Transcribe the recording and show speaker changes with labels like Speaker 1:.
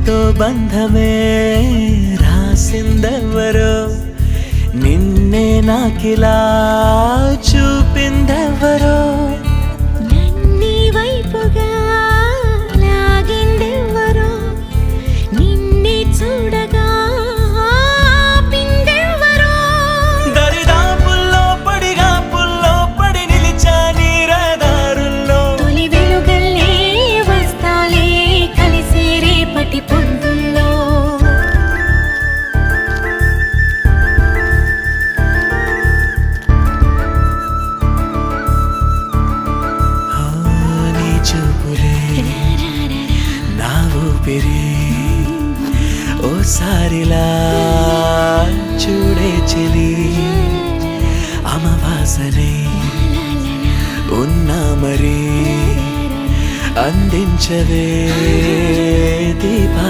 Speaker 1: మనతో బంధమే రాసిందెవరో నిన్నే నాకిలా చూపిందెవరో
Speaker 2: నన్ని వైపుగా లాగిందెవరో నిన్నే చూడగా ఆపిందెవరో
Speaker 1: దరిదాపుల్లో పడిగాపుల్లో పడి నిలిచా నీ రహదారుల్లో
Speaker 2: తొలి వెలుగల్లే వస్తాలే కలిసే రేపటి పొద్దుల్లో
Speaker 1: నీ చూపులే నా ఊపిరి ఓసారిలా చూడే చెలి అమవాసనే ఉన్నా మరి అందించవే దీపా